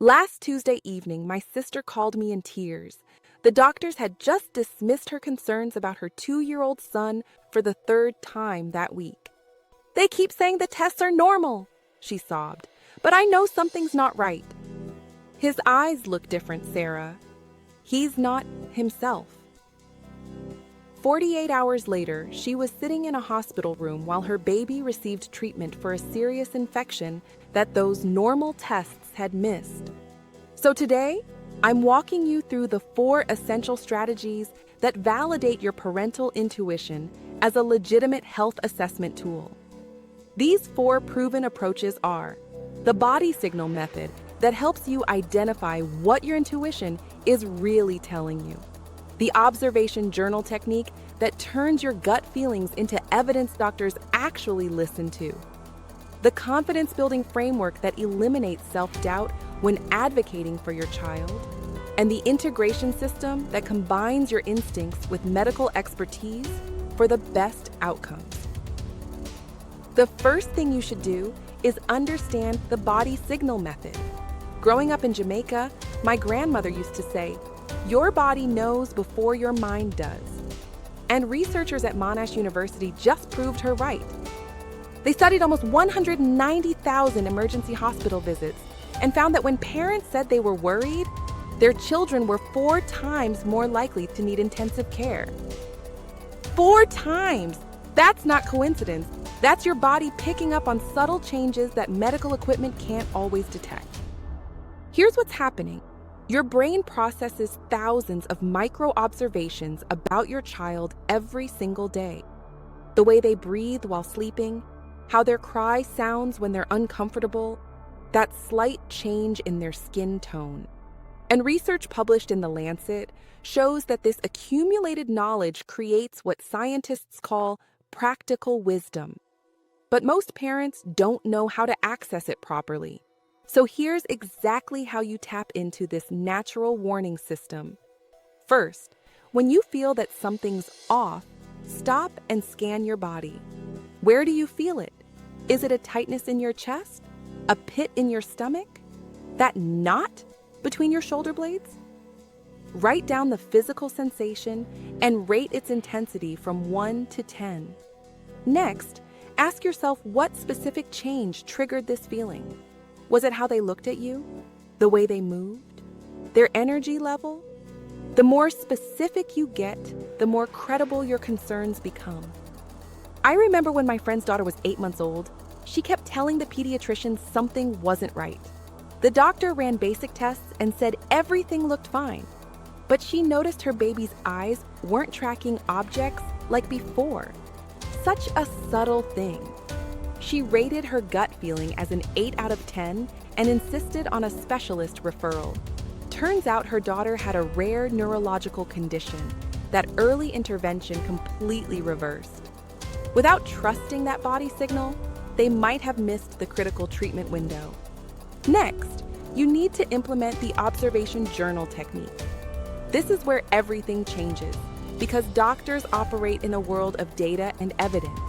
Last Tuesday evening, my sister called me in tears. The doctors had just dismissed her concerns about her 2-year-old son for the third time that week. "They keep saying the tests are normal," she sobbed, "but I know something's not right." "His eyes look different, Sarah. He's not himself." 48 hours later, she was sitting in a hospital room while her baby received treatment for a serious infection that those normal tests had missed. So today, I'm walking you through the 4 essential strategies that validate your parental intuition as a legitimate health assessment tool. These 4 proven approaches are the body signal method that helps you identify what your intuition is really telling you, the observation journal technique that turns your gut feelings into evidence doctors actually listen to, the confidence-building framework that eliminates self-doubt when advocating for your child, and the integration system that combines your instincts with medical expertise for the best outcomes. The first thing you should do is understand the body signal method. Growing up in Jamaica, my grandmother used to say, "Your body knows before your mind does." And researchers at Monash University just proved her right. They studied almost 190,000 emergency hospital visits and found that when parents said they were worried, their children were 4 times more likely to need intensive care. 4 times! That's not coincidence. That's your body picking up on subtle changes that medical equipment can't always detect. Here's what's happening. Your brain processes thousands of micro-observations about your child every single day. The way they breathe while sleeping, how their cry sounds when they're uncomfortable, that slight change in their skin tone. And research published in the Lancet shows that this accumulated knowledge creates what scientists call practical wisdom. But most parents don't know how to access it properly. So here's exactly how you tap into this natural warning system. First, when you feel that something's off, stop and scan your body. Where do you feel it? Is it a tightness in your chest? A pit in your stomach? That knot between your shoulder blades? Write down the physical sensation and rate its intensity from 1 to 10. Next, ask yourself what specific change triggered this feeling. Was it how they looked at you? The way they moved? Their energy level? The more specific you get, the more credible your concerns become. I remember when my friend's daughter was 8 months old, she kept telling the pediatrician something wasn't right. The doctor ran basic tests and said everything looked fine, but she noticed her baby's eyes weren't tracking objects like before. Such a subtle thing. She rated her gut feeling as an 8 out of 10 and insisted on a specialist referral. Turns out her daughter had a rare neurological condition that early intervention completely reversed. Without trusting that body signal, they might have missed the critical treatment window. Next, you need to implement the observation journal technique. This is where everything changes, because doctors operate in a world of data and evidence.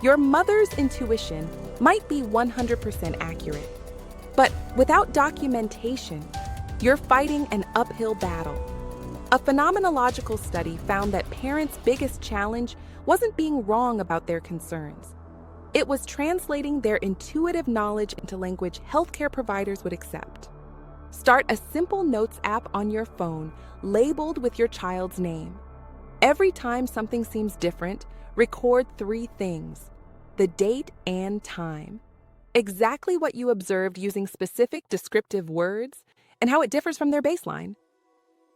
Your mother's intuition might be 100% accurate, but without documentation, you're fighting an uphill battle. A phenomenological study found that parents' biggest challenge wasn't being wrong about their concerns. It was translating their intuitive knowledge into language healthcare providers would accept. Start a simple notes app on your phone labeled with your child's name. Every time something seems different, record 3 things: the date and time, exactly what you observed using specific descriptive words, and how it differs from their baseline.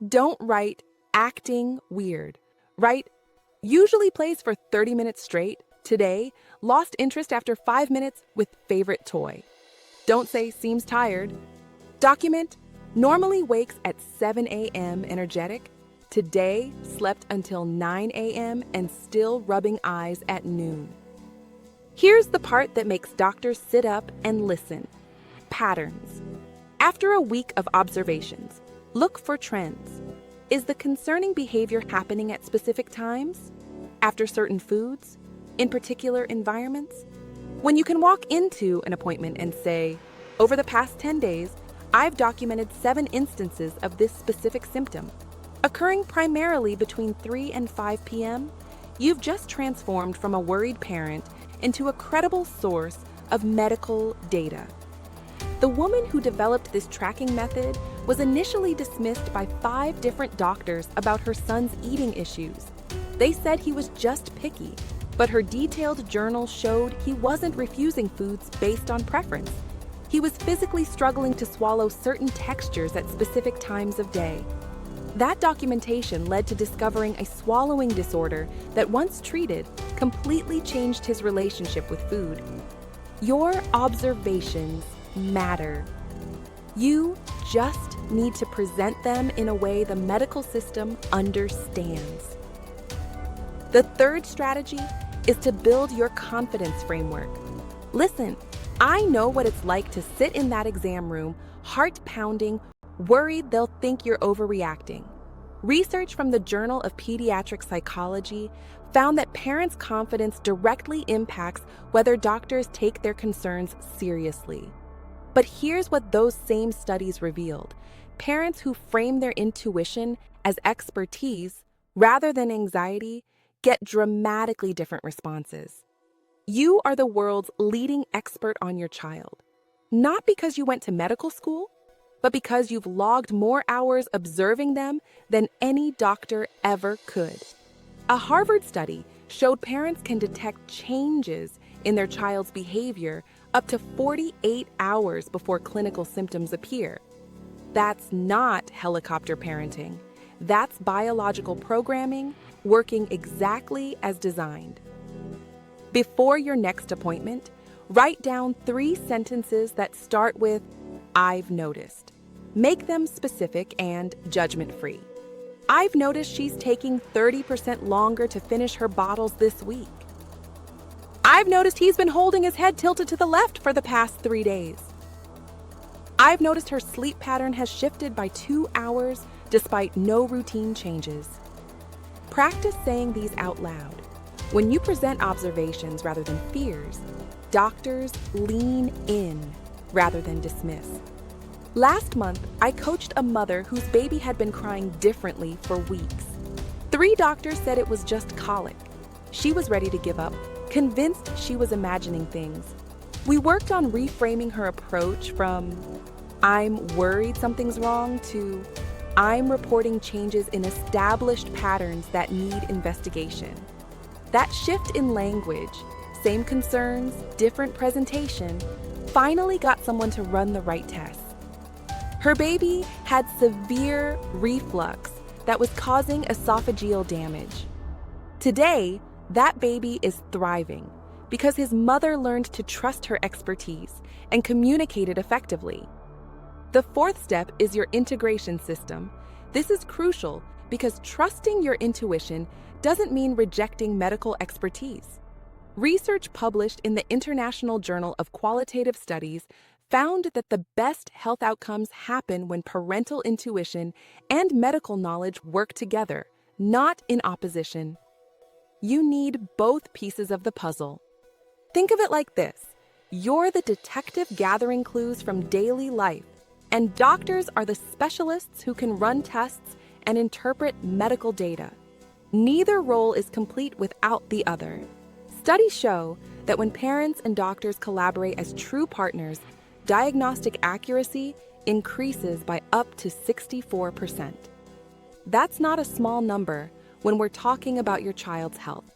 Don't write acting weird. Write usually plays for 30 minutes straight. Today, lost interest after 5 minutes with favorite toy. Don't say seems tired. Document normally wakes at 7 a.m. energetic. Today, slept until 9 a.m. and still rubbing eyes at noon. Here's the part that makes doctors sit up and listen. Patterns. After a week of observations, look for trends. Is the concerning behavior happening at specific times? After certain foods? In particular environments? When you can walk into an appointment and say, "Over the past 10 days, I've documented 7 instances of this specific symptom. Occurring primarily between 3 and 5 p.m., you've just transformed from a worried parent into a credible source of medical data. The woman who developed this tracking method was initially dismissed by 5 different doctors about her son's eating issues. They said he was just picky, but her detailed journal showed he wasn't refusing foods based on preference. He was physically struggling to swallow certain textures at specific times of day. That documentation led to discovering a swallowing disorder that, once treated, completely changed his relationship with food. Your observations matter. You just need to present them in a way the medical system understands. The third strategy is to build your confidence framework. Listen, I know what it's like to sit in that exam room, heart pounding, worried they'll think you're overreacting. Research from the Journal of Pediatric Psychology found that parents' confidence directly impacts whether doctors take their concerns seriously. But here's what those same studies revealed. Parents who frame their intuition as expertise rather than anxiety get dramatically different responses. You are the world's leading expert on your child, not because you went to medical school, but because you've logged more hours observing them than any doctor ever could. A Harvard study showed parents can detect changes in their child's behavior up to 48 hours before clinical symptoms appear. That's not helicopter parenting. That's biological programming working exactly as designed. Before your next appointment, write down 3 sentences that start with, "I've noticed." Make them specific and judgment-free. "I've noticed she's taking 30% longer to finish her bottles this week." "I've noticed he's been holding his head tilted to the left for the past 3 days." "I've noticed her sleep pattern has shifted by 2 hours despite no routine changes." Practice saying these out loud. When you present observations rather than fears, doctors lean in rather than dismiss. Last month, I coached a mother whose baby had been crying differently for weeks. 3 doctors said it was just colic. She was ready to give up, convinced she was imagining things. We worked on reframing her approach from, "I'm worried something's wrong," to, "I'm reporting changes in established patterns that need investigation." That shift in language, same concerns, different presentation, finally got someone to run the right tests. Her baby had severe reflux that was causing esophageal damage. Today, that baby is thriving because his mother learned to trust her expertise and communicated effectively. The 4th step is your integration system. This is crucial because trusting your intuition doesn't mean rejecting medical expertise. Research published in the International Journal of Qualitative Studies found that the best health outcomes happen when parental intuition and medical knowledge work together, not in opposition. You need both pieces of the puzzle. Think of it like this. You're the detective gathering clues from daily life, and doctors are the specialists who can run tests and interpret medical data. Neither role is complete without the other. Studies show that when parents and doctors collaborate as true partners, diagnostic accuracy increases by up to 64%. That's not a small number when we're talking about your child's health.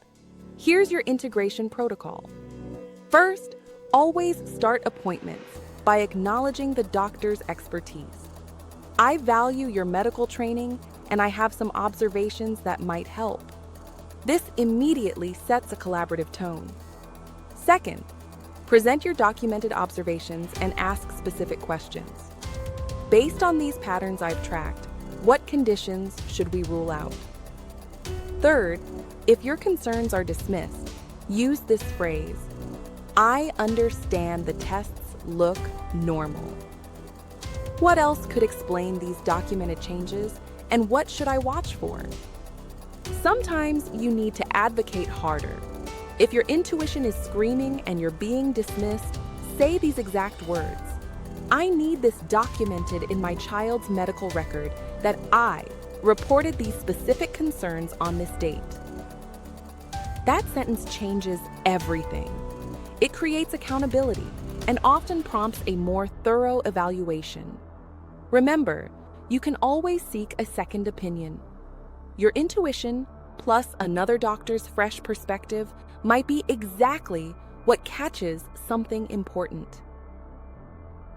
Here's your integration protocol. First, always start appointments by acknowledging the doctor's expertise. I value your medical training, and I have some observations that might help. This immediately sets a collaborative tone. Second, present your documented observations and ask specific questions. Based on these patterns I've tracked, what conditions should we rule out? Third, if your concerns are dismissed, use this phrase, "I understand the tests look normal." What else could explain these documented changes, and what should I watch for? Sometimes you need to advocate harder. If your intuition is screaming and you're being dismissed, say these exact words. I need this documented in my child's medical record that I reported these specific concerns on this date. That sentence changes everything. It creates accountability and often prompts a more thorough evaluation. Remember, you can always seek a second opinion. Your intuition plus another doctor's fresh perspective might be exactly what catches something important.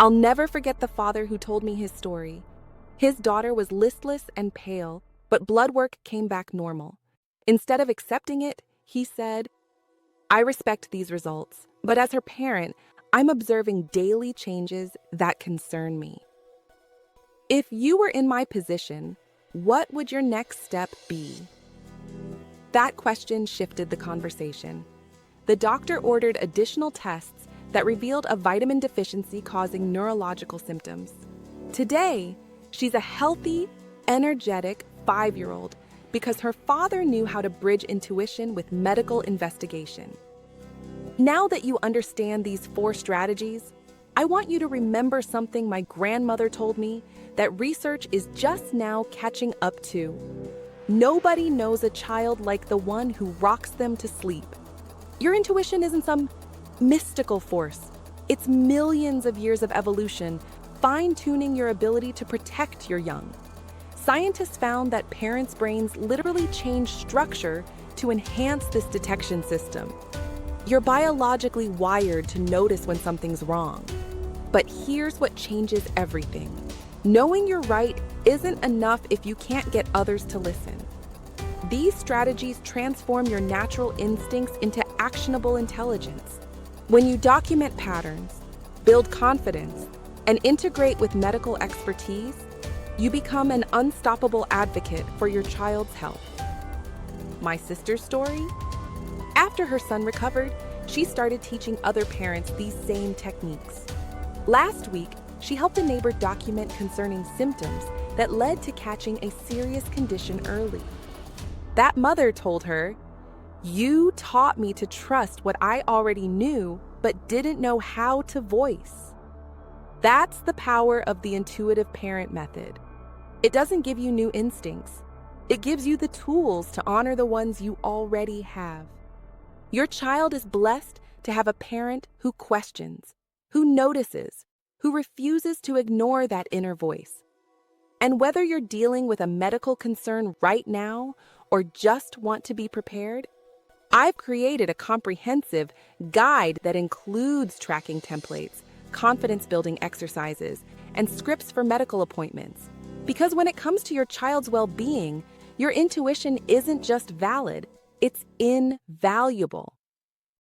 I'll never forget the father who told me his story. His daughter was listless and pale, but blood work came back normal. Instead of accepting it, he said, "I respect these results, but as her parent, I'm observing daily changes that concern me." If you were in my position, what would your next step be? That question shifted the conversation. The doctor ordered additional tests that revealed a vitamin deficiency causing neurological symptoms. Today, she's a healthy, energetic 5-year-old because her father knew how to bridge intuition with medical investigation. Now that you understand these 4 strategies, I want you to remember something my grandmother told me that research is just now catching up to. Nobody knows a child like the one who rocks them to sleep. Your intuition isn't some mystical force. It's millions of years of evolution, fine-tuning your ability to protect your young. Scientists found that parents' brains literally change structure to enhance this detection system. You're biologically wired to notice when something's wrong. But here's what changes everything. Knowing you're right isn't enough if you can't get others to listen. These strategies transform your natural instincts into actionable intelligence. When you document patterns, build confidence, and integrate with medical expertise, you become an unstoppable advocate for your child's health. My sister's story? After her son recovered, she started teaching other parents these same techniques. Last week, she helped a neighbor document concerning symptoms that led to catching a serious condition early. That mother told her, "You taught me to trust what I already knew but didn't know how to voice." That's the power of the intuitive parent method. It doesn't give you new instincts. It gives you the tools to honor the ones you already have. Your child is blessed to have a parent who questions, who notices, who refuses to ignore that inner voice. And whether you're dealing with a medical concern right now or just want to be prepared, I've created a comprehensive guide that includes tracking templates, confidence-building exercises, and scripts for medical appointments. Because when it comes to your child's well-being, your intuition isn't just valid, it's invaluable.